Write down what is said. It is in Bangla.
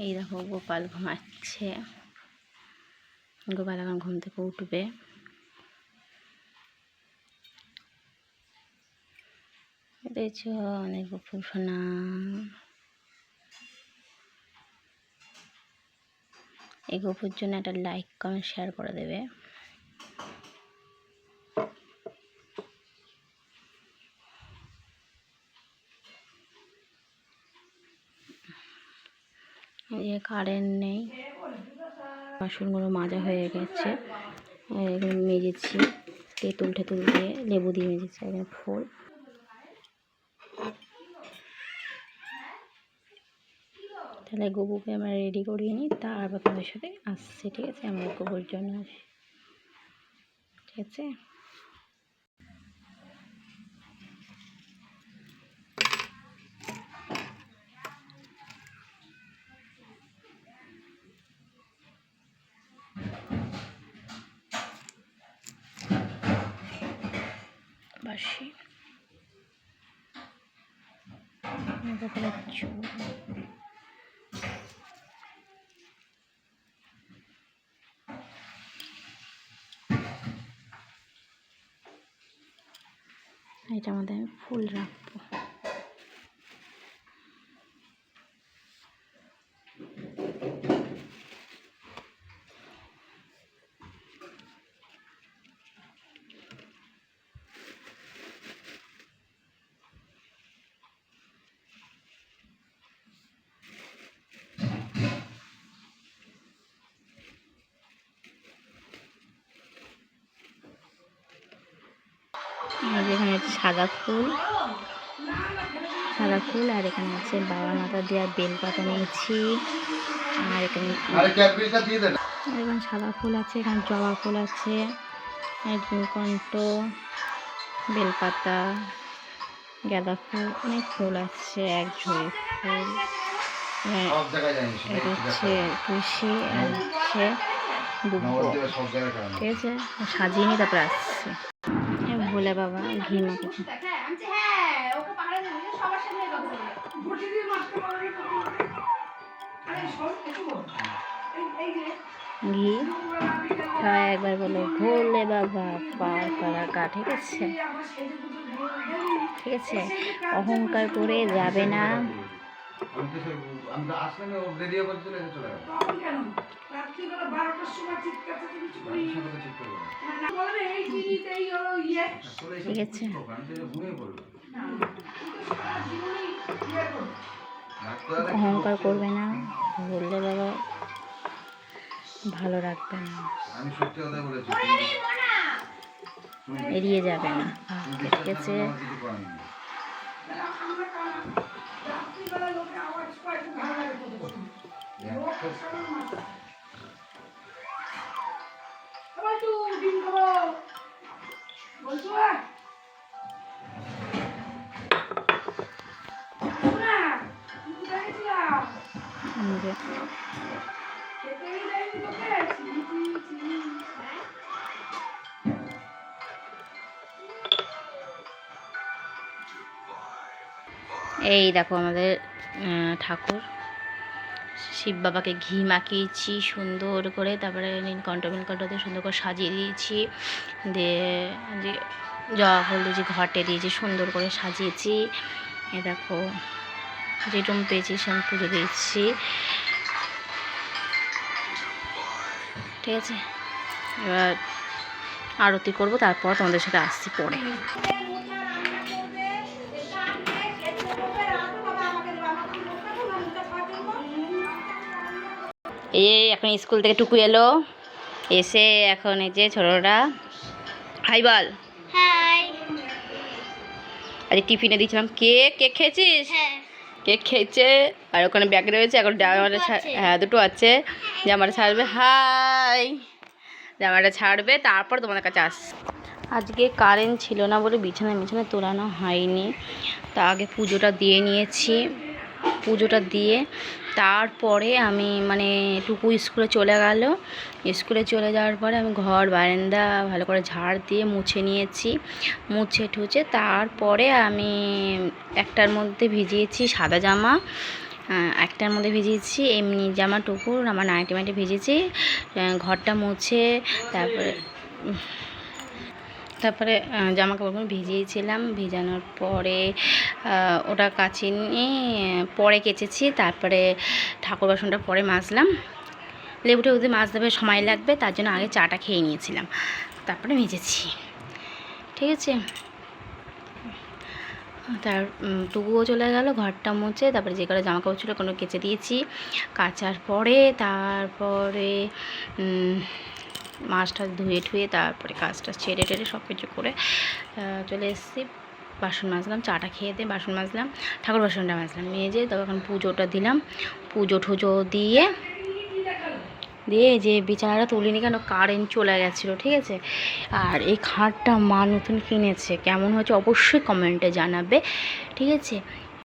এই দেখো গোপাল ঘুমাচ্ছে। গোপাল এখন ঘুম থেকে উঠবে। দেখছো অনেক গোপুর সোনা। এই গোপুর জন্য একটা লাইক কমেন্ট শেয়ার করে দেবে। এই কারেন্ট নেই, বাসনগুলো মাজা হয়ে গেছে, এখানে মেজেছি তেঁতুল টেতুল দিয়ে, লেবু দিয়ে মেজেছি। এখানে ফুল, তাহলে গোপুকে আমরা রেডি করিয়ে নিই, তারপর তোমাদের সাথে আসছি। ঠিক আছে, আমরা গোপুর জন্য আসি। ঠিক আছে, বাসি গোপালের চুল। এটার মধ্যে আমি ফুল রাখবো। এখানে হচ্ছে সাদা ফুল, আর এখানে আছে বাবা মাতা দেওয়া বেলপাতা নিয়েছি। আর এখানে সাদা ফুল আছে, এখানে জবা ফুল আছে, নীলকণ্ঠ, বেলপাতা, গাঁদা ফুল, অনেক ফুল আছে, এক ঝুড়ি ফুল। এটা হচ্ছে তুলসী, আর হচ্ছে দুব্বো। ঠিক আছে, সাজিয়ে নিয়ে তারপরে আসছে। ভোলে বাবা ঘি মাখে, ঘি সবাই একবার বলো ভোলে বাবা পার পাড়া গা। ঠিক আছে, ঠিক আছে, অহংকার করে যাবে না। ঠিক আছে, অহংকার করবে না, বললে বাবা ভালো রাখবে না, এড়িয়ে যাবে না। ঠিক আছে, এই দেখো আমাদের ঠাকুর শিব বাবাকে ঘি মাখিয়েছি সুন্দর করে, তারপরে নীলকণ্ঠ দিয়ে সুন্দর করে সাজিয়ে দিয়েছি, দিয়ে যে জবা ফুল দিয়েছি, ঘটে দিয়েছি, সুন্দর করে সাজিয়েছি। এ দেখো যেরকম পেয়েছি সেরকম পুজো দিয়েছি। ঠিক আছে, এবার আরতি করবো, তারপর তোমাদের সাথে আসছি পরে। এই এখন স্কুল থেকে টুকু এলো, এসে এখন এই যে ছোটটা হাই বল। হাই। আরে টিফিনে দিয়েছিলাম কেক, কেক খেয়েছিস? কেক খেয়েছে, আর ওখানে ব্যাগ রয়েছে, এখন জামাটা হ্যাঁ দুটো আছে, জামাটা ছাড়বে। হাই, জামাটা ছাড়বে, তারপর তোমাদের কাছে আস। আজকে কারেন্ট ছিল না বলে বিছানা তোলানো হয়নি, তা আগে পুজোটা দিয়ে নিয়েছি। পুজোটা দিয়ে তারপরে আমি মানে টুকু স্কুলে চলে গেল, স্কুলে চলে যাওয়ার পরে আমি ঘর বারান্দা ভালো করে ঝাড় দিয়ে মুছে নিয়েছি। মুছে ঠুছে তারপরে আমি একটার মধ্যে ভিজিয়েছি সাদা জামা, একটার মধ্যে ভিজিয়েছি এমনি জামা টুকুর, আমার নাইটি মাইটি ভিজেছি, ঘরটা মুছে তারপরে জামা কাপড়গুলো ভিজিয়েছিলাম। ভিজানোর পরে ওটা কাচি নিয়ে পরে কেচেছি। তারপরে ঠাকুর বাসনটা পরে মাজলাম। লেবুটা ওদের মাজতে হবে, সময় লাগবে, তার জন্য আগে চাটা খেয়ে নিয়েছিলাম, তারপরে মেজেছি। ঠিক আছে, তার টুকুও চলে গেল ঘরটা মুছে। তারপরে যে কটা জামা কাপড় ছিল কোনো কেচে দিয়েছি। কাচার পরে তারপরে মাছটা ধুয়ে ঠুয়ে তারপরে কাজটা ছেড়ে টেড়ে সব কিছু করে চলে এসেছি। বাসন মাজলাম, চাটা খেয়ে দিয়ে বাসন মাজলাম, ঠাকুর বাসনটা মাজলাম, মেজে তখন পুজোটা দিলাম। পুজো টুজো দিয়ে যে বিছানাটা তুলিনি কেন, কারেন্ট চলে গেছিলো। ঠিক আছে, আর এই খাটটা মা নতুন কিনেছে, কেমন হয়েছে অবশ্যই কমেন্টে জানাবে। ঠিক আছে,